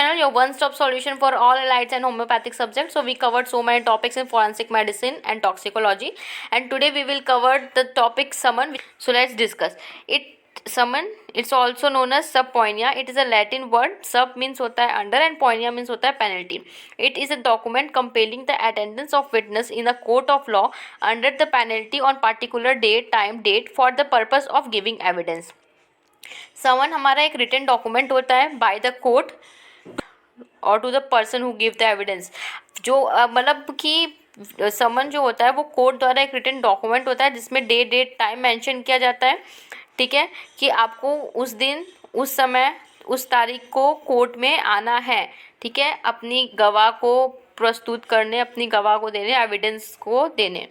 channel, your one-stop solution for all allied and homeopathic subjects. So we covered so many topics in forensic medicine and toxicology, and today we will cover the topic summon. So let's discuss it. Summon, it's also known as sub poena. It is a Latin word. Sub means होता है under and poena means होता है penalty. It is a document compelling the attendance of witness in a court of law under the penalty on particular date, time, date for the purpose of giving evidence. समन हमारा एक written document होता है by the court और to the person who give the evidence. जो मतलब कि समन जो होता है वो कोर्ट द्वारा एक रिटन डॉक्यूमेंट होता है जिसमें डेट टाइम मेंशन किया जाता है. ठीक है, कि आपको उस दिन, उस समय, उस तारीख को कोर्ट में आना है. ठीक है, अपनी गवाह को प्रस्तुत करने, अपनी गवाह को देने, एविडेंस को देने.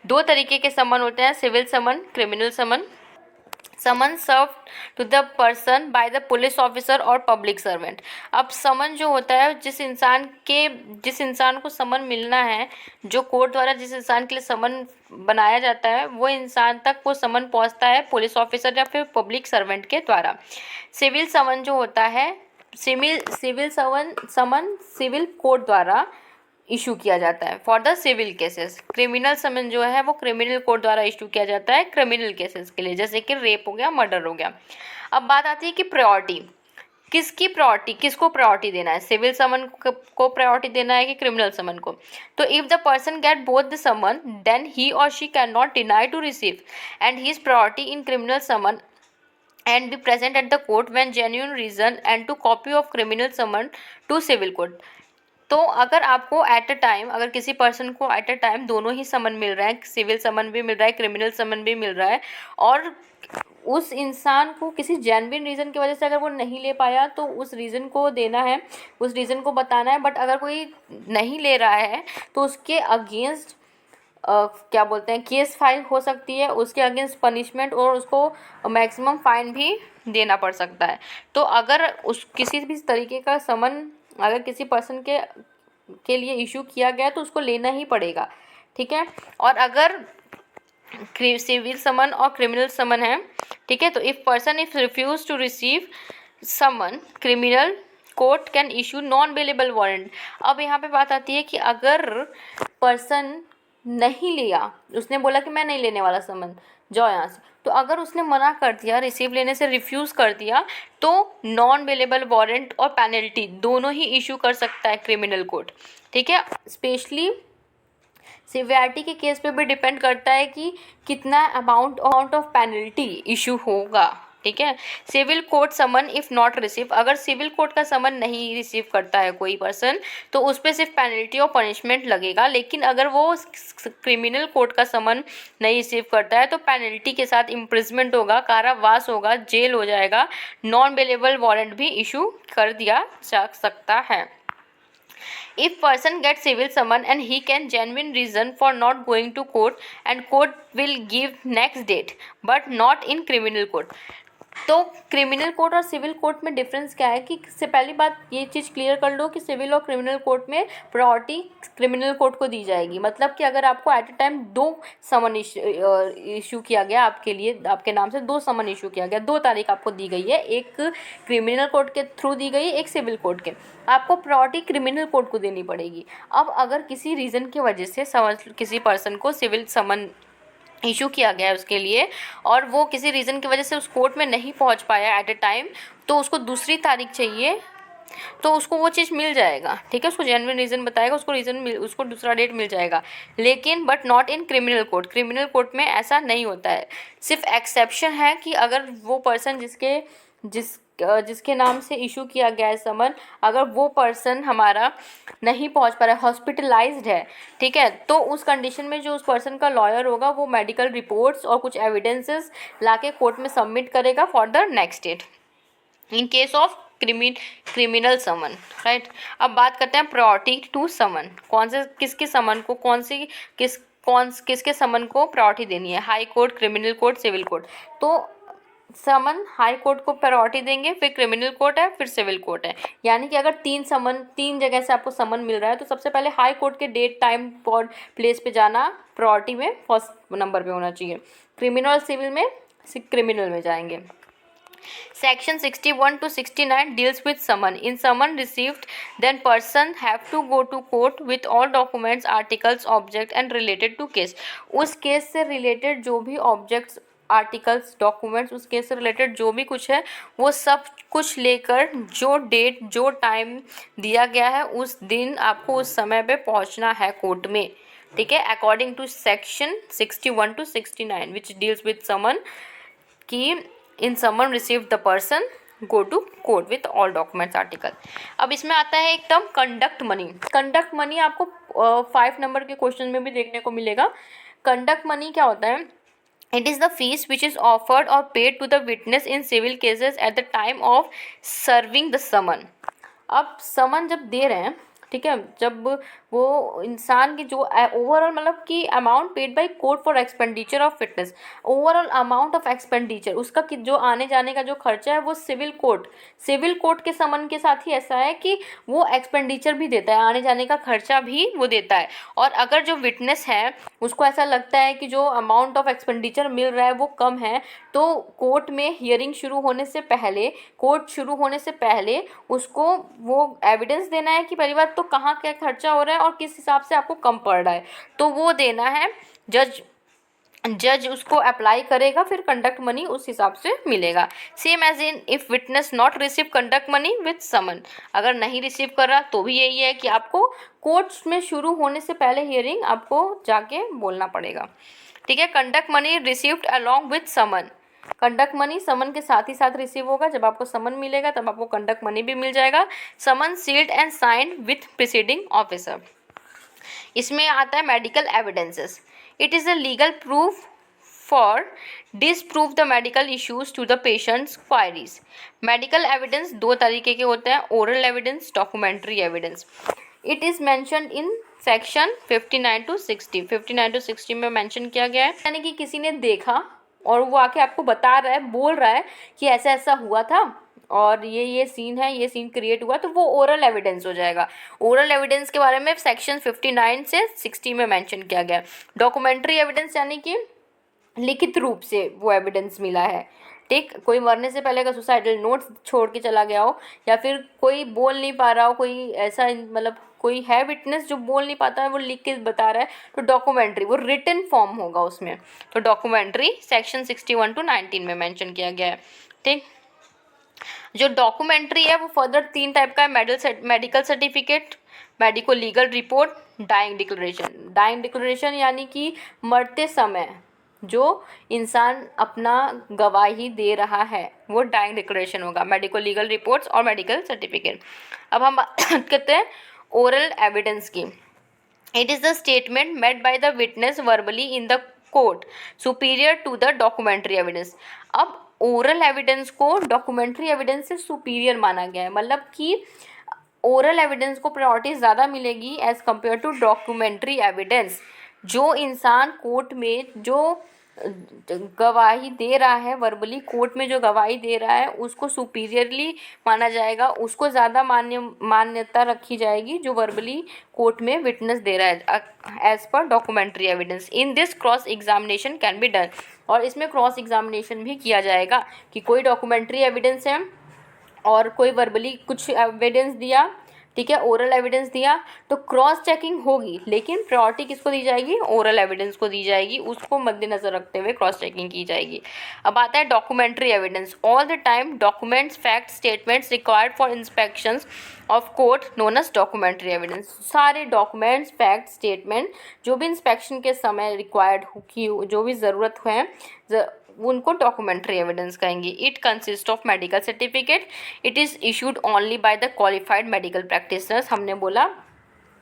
दो तरीके के समन होते हैं, civil summon, criminal summon. Summon serve to the person by the police officer और पब्लिक सर्वेंट. अब समन जो होता है जिस इंसान को समन मिलना है, जो कोर्ट द्वारा जिस इंसान के लिए समन बनाया जाता है, वो इंसान तक वो समन पहुंचता है पुलिस ऑफिसर या फिर पब्लिक सर्वेंट के द्वारा. सिविल समन जो होता है, सिविल समन सिविल कोर्ट द्वारा इशू किया जाता है for the civil cases. Criminal summon जो है वो क्रिमिनल कोर्ट द्वारा इशू किया जाता है क्रिमिनल केसेस के लिए, जैसे कि रेप हो गया, मर्डर हो गया. अब बात आती है कि प्रायोरिटी, किसको प्रायोरिटी देना है, सिविल समन को प्रायोरिटी देना है कि क्रिमिनल समन को. तो if the person get both the summon then he और she can not deny to receive and his priority in criminal summon and be present at the court when genuine reason and to copy of criminal summon to civil court. तो अगर आपको at a time, अगर किसी person को at a time दोनों ही समन मिल रहा है, civil समन भी मिल रहा है, क्रिमिनल समन भी मिल रहा है, और उस इंसान को किसी जेन्युइन रीज़न की वजह से अगर वो नहीं ले पाया तो उस रीज़न को देना है, उस रीज़न को बताना है. बट अगर कोई नहीं ले रहा है तो उसके अगेंस्ट क्या बोलते हैं, केस फाइल हो सकती है, उसके अगेंस्ट पनिशमेंट और उसको मैक्सिमम फाइन भी देना पड़ सकता है. तो अगर उस किसी भी तरीके का समन अगर किसी पर्सन के लिए इशू किया गया तो उसको लेना ही पड़ेगा. ठीक है, और अगर सिविल समन और क्रिमिनल समन है, ठीक है, तो if person if refuse to receive summon, criminal court can issue non bailable warrant. अब यहाँ पे बात आती है कि अगर पर्सन नहीं लिया, उसने बोला कि मैं नहीं लेने वाला समन, जाओ यहाँ से, तो अगर उसने मना कर दिया, रिसीव लेने से रिफ्यूज़ कर दिया, तो नॉन बेलेबल वारंट और पेनल्टी दोनों ही इशू कर सकता है क्रिमिनल कोर्ट. ठीक है, स्पेशली सिवियरिटी के केस पे भी डिपेंड करता है कि कितना अमाउंट ऑफ पेनल्टी इशू होगा. ठीक है, civil court summon if not receive, अगर सिविल कोर्ट का समन नहीं रिसीव करता है कोई पर्सन तो उस पर सिर्फ पेनल्टी और पनिशमेंट लगेगा. लेकिन अगर वो क्रिमिनल कोर्ट का समन नहीं रिसीव करता है तो पेनल्टी के साथ इम्प्रिजमेंट होगा, कारावास होगा, जेल हो जाएगा, नॉन बेलेबल वारंट भी इशू कर दिया जा सकता है. If person gets civil summon and he can genuine reason for not going to court and court will give next date but not in criminal court. तो criminal court और civil court में difference क्या है कि इससे पहली बात ये चीज़ क्लियर कर लो कि सिविल और क्रिमिनल कोर्ट में प्रायोरिटी क्रिमिनल कोर्ट को दी जाएगी. मतलब कि अगर आपको एट अ टाइम दो समन इशू किया गया, आपके लिए, आपके नाम से दो समन इशू किया गया, 2 तारीख आपको दी गई है, एक क्रिमिनल कोर्ट के थ्रू दी गई, एक सिविल कोर्ट के, आपको प्रायोरिटी क्रिमिनल कोर्ट को देनी पड़ेगी. अब अगर किसी रीज़न की वजह से किसी पर्सन को सिविल समन इशू किया गया है उसके लिए और वो किसी रीज़न की वजह से उस कोर्ट में नहीं पहुंच पाया एट अ टाइम, तो उसको दूसरी तारीख चाहिए, तो उसको वो चीज़ मिल जाएगा. ठीक है, उसको जेन्युइन रीज़न बताएगा, उसको दूसरा डेट मिल जाएगा. लेकिन but not in criminal court. Criminal court में ऐसा नहीं होता है. सिर्फ एक्सेप्शन है कि अगर वो पर्सन जिसके नाम से इशू किया गया है समन, अगर वो पर्सन हमारा नहीं पहुंच पा रहा है, हॉस्पिटलाइज्ड है, ठीक है, तो उस कंडीशन में जो उस पर्सन का लॉयर होगा वो मेडिकल रिपोर्ट्स और कुछ एविडेंसेस लाके कोर्ट में सबमिट करेगा for the next date in case of criminal summon. Right, अब बात करते हैं प्रायोरिटी टू समन. किसके समन को किसके समन को प्रायोरिटी देनी है, high court, criminal court, civil court. तो समन हाई कोर्ट को प्रायोरिटी देंगे, फिर क्रिमिनल कोर्ट है, फिर सिविल कोर्ट है. यानी कि अगर 3 जगह से आपको समन मिल रहा है तो सबसे पहले हाई कोर्ट के डेट, टाइम और प्लेस पे जाना प्रायोरिटी में फर्स्ट नंबर पे होना चाहिए. क्रिमिनल और सिविल में क्रिमिनल में जाएंगे. Section 61 to 69 deals with summon. In summon received, then person have to go to court with all documents, articles, object and related to case. उस केस से रिलेटेड जो भी ऑब्जेक्ट्स, आर्टिकल्स, डॉक्यूमेंट्स, उस case से related जो भी कुछ है वो सब कुछ लेकर जो डेट, जो टाइम दिया गया है उस दिन आपको उस समय पे पहुंचना है कोर्ट में. ठीक है. According to section 61 to 69 which deals with summon कि in summon receive the person go to court with all documents, article. अब इसमें आता है एक term conduct money. Conduct money आपको 5 नंबर के क्वेश्चन में भी देखने को मिलेगा. कंडक्ट मनी क्या होता है? It is the fees which is offered or paid to the witness in civil cases at the time of serving the summon. अब समन जब दे रहे हैं, ठीक है, जब वो इंसान की जो ओवरऑल मतलब कि amount paid by court for expenditure of fitness, overall amount of expenditure, उसका जो आने जाने का जो खर्चा है वो सिविल कोर्ट के समन के साथ ही ऐसा है कि वो एक्सपेंडिचर भी देता है, आने जाने का खर्चा भी वो देता है. और अगर जो विटनेस है उसको ऐसा लगता है कि जो अमाउंट ऑफ एक्सपेंडिचर मिल रहा है वो कम है, तो कोर्ट में हियरिंग शुरू होने से पहले, कोर्ट शुरू होने से पहले उसको वो एविडेंस देना है कि पहली बात तो कहाँ क्या खर्चा हो रहा है और किस हिसाब से आपको कम पड़ रहा है, तो वो देना है. जज उसको अप्लाई करेगा, फिर कंडक्ट मनी उस हिसाब से मिलेगा. Same as in if witness not receive conduct money with summon. अगर नहीं रिसीव कर रहा तो भी यही है कि आपको कोर्ट में शुरू होने से पहले हियरिंग आपको जाके बोलना पड़ेगा. ठीक है. Conduct money received along with summon. Conduct money summon के साथ ही साथ रिसीव होगा. जब आपको समन मिलेगा तब आपको कंडक्ट मनी भी मिल जाएगा. Summon sealed and signed with presiding officer. इसमें आता है medical evidences. It is a legal proof for disprove the medical issues to the patients queries. Medical evidence दो तरीके के होते हैं, oral evidence, documentary evidence. It is mentioned in section 59 to 60. 59 to 60 में mention किया गया है, यानी कि किसी ने देखा और वो आके आपको बता रहा है, बोल रहा है कि ऐसा ऐसा हुआ था और ये सीन है, ये सीन क्रिएट हुआ, तो वो ओरल एविडेंस हो जाएगा. ओरल एविडेंस के बारे में सेक्शन 59 से 60 में मेंशन किया गया. डॉक्यूमेंट्री एविडेंस यानी कि लिखित रूप से वो एविडेंस मिला है. ठीक. कोई मरने से पहले का सुसाइडल नोट छोड़ के चला गया हो, या फिर कोई बोल नहीं पा रहा हो, कोई ऐसा मतलब कोई है विटनेस जो बोल नहीं पाता है, वो लिख के बता रहा है, तो डॉक्यूमेंट्री, वो रिटन फॉर्म होगा उसमें. तो डॉक्यूमेंट्री सेक्शन 61 to 19 में मेंशन किया गया है. ठीक. जो डॉक्यूमेंट्री है वो फर्दर 3 टाइप का है. Medical certificate, medico legal report, dying declaration. Dying declaration यानी कि मरते समय जो इंसान अपना गवाही दे रहा है वो डाइंग डिक्लेरेशन होगा. मेडिको लीगल रिपोर्ट्स और मेडिकल सर्टिफिकेट. अब हम बात करते हैं ओरल एविडेंस की. It is the statement made by the witness verbally in the court superior to the documentary evidence. अब ओरल एविडेंस को डॉक्यूमेंट्री एविडेंस से सुपीरियर माना गया है, मतलब कि ओरल एविडेंस को प्रायोरिटी ज़्यादा मिलेगी as compare to documentary evidence. जो इंसान कोर्ट में जो गवाही दे रहा है, वर्बली कोर्ट में जो गवाही दे रहा है, उसको सुपीरियरली माना जाएगा, उसको ज़्यादा मान्यता रखी जाएगी जो वर्बली कोर्ट में विटनेस दे रहा है as per documentary evidence. In this cross examination can be done. और इसमें क्रॉस एग्जामिनेशन भी किया जाएगा कि कोई डॉक्यूमेंट्री एविडेंस है और कोई वर्बली कुछ एविडेंस दिया, ठीक है, ओरल एविडेंस दिया, तो क्रॉस चेकिंग होगी, लेकिन प्रायोरिटी किसको दी जाएगी? ओरल एविडेंस को दी जाएगी. उसको मद्देनजर रखते हुए क्रॉस चेकिंग की जाएगी. अब आता है documentary evidence. All the time documents, facts, statements required for inspections of court known as documentary evidence. सारे डॉक्यूमेंट्स, फैक्ट, स्टेटमेंट जो भी इंस्पेक्शन के समय रिक्वायर्ड की जो भी ज़रूरत है उनको डॉक्यूमेंट्री एविडेंस कहेंगे. It consist of medical certificate. It is issued only by the qualified medical practitioners. हमने बोला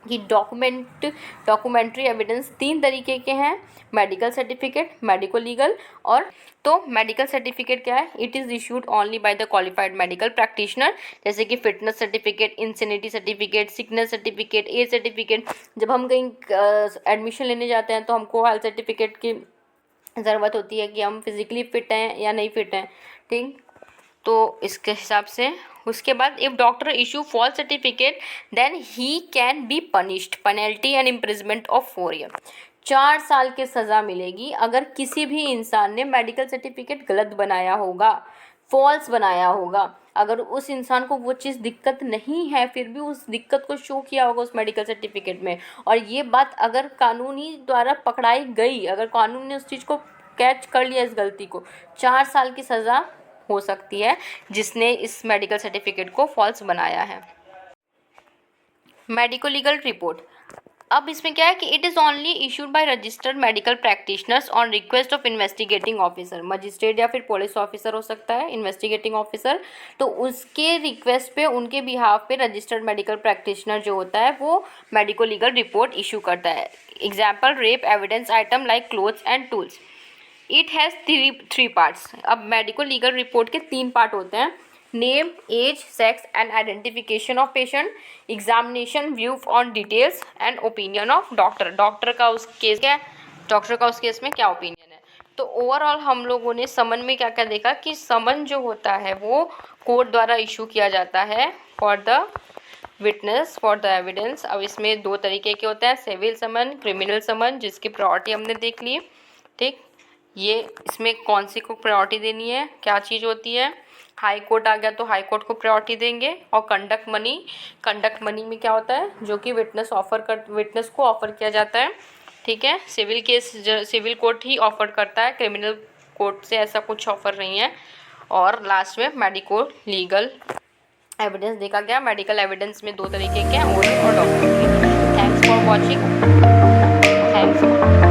कि डॉक्यूमेंट्री एविडेंस 3 तरीके के हैं, मेडिकल सर्टिफिकेट, मेडिको लीगल और. तो मेडिकल सर्टिफिकेट क्या है? It is issued only by the qualified medical practitioner, जैसे कि fitness certificate, insanity certificate, sickness certificate, age certificate. जब हम कहीं एडमिशन लेने जाते हैं तो हमको हेल्थ सर्टिफिकेट की ज़रूरत होती है कि हम फिज़िकली फ़िट हैं या नहीं फ़िट हैं. ठीक. तो इसके हिसाब से उसके बाद if doctor issue false certificate then he can be punished penalty and imprisonment of 4 year. 4 साल की सज़ा मिलेगी अगर किसी भी इंसान ने मेडिकल सर्टिफिकेट गलत बनाया होगा. फॉल्स बनाया होगा। अगर उस इंसान को वो चीज़ दिक्कत नहीं है फिर भी उस दिक्कत को शो किया होगा उस मेडिकल सर्टिफिकेट में, और ये बात अगर कानूनी द्वारा पकड़ाई गई, अगर कानून ने उस चीज़ को कैच कर लिया इस गलती को, 4 साल की सज़ा हो सकती है जिसने इस मेडिकल सर्टिफिकेट को फॉल्स बनाया है। मेडिको लीगल रिपोर्ट, अब इसमें क्या है कि it is only issued by registered medical practitioners on request of investigating officer, magistrate या फिर पुलिस ऑफिसर हो सकता है इन्वेस्टिगेटिंग ऑफिसर, तो उसके रिक्वेस्ट पे उनके बिहाफ पे रजिस्टर्ड मेडिकल प्रैक्टिशनर जो होता है वो मेडिको लीगल रिपोर्ट इशू करता है। Example rape evidence item like clothes and tools. It has three parts. अब मेडिको लीगल रिपोर्ट के 3 पार्ट होते हैं, name, age, sex and identification of patient, examination, view on details and opinion of doctor, doctor का उस case में क्या opinion है। तो ओवरऑल हम लोगों ने समन में क्या क्या देखा कि समन जो होता है वो कोर्ट द्वारा इशू किया जाता है for the witness for the evidence. अब इसमें 2 तरीके के होते हैं, सिविल समन, क्रिमिनल समन, जिसकी प्रायोरिटी हमने देख ली। ठीक, ये इसमें कौन सी को प्रायोरिटी देनी है, क्या चीज़ होती है। हाई कोर्ट आ गया तो हाई कोर्ट को प्रायोरिटी देंगे। और कंडक्ट मनी में क्या होता है, जो कि विटनेस को ऑफर किया जाता है। ठीक है, सिविल कोर्ट ही ऑफर करता है, क्रिमिनल कोर्ट से ऐसा कुछ ऑफर नहीं है। और लास्ट में मेडिको लीगल एविडेंस देखा गया। मेडिकल एविडेंस में 2 तरीके के हैं, ओरल और documentary. Thanks for watching. Thanks.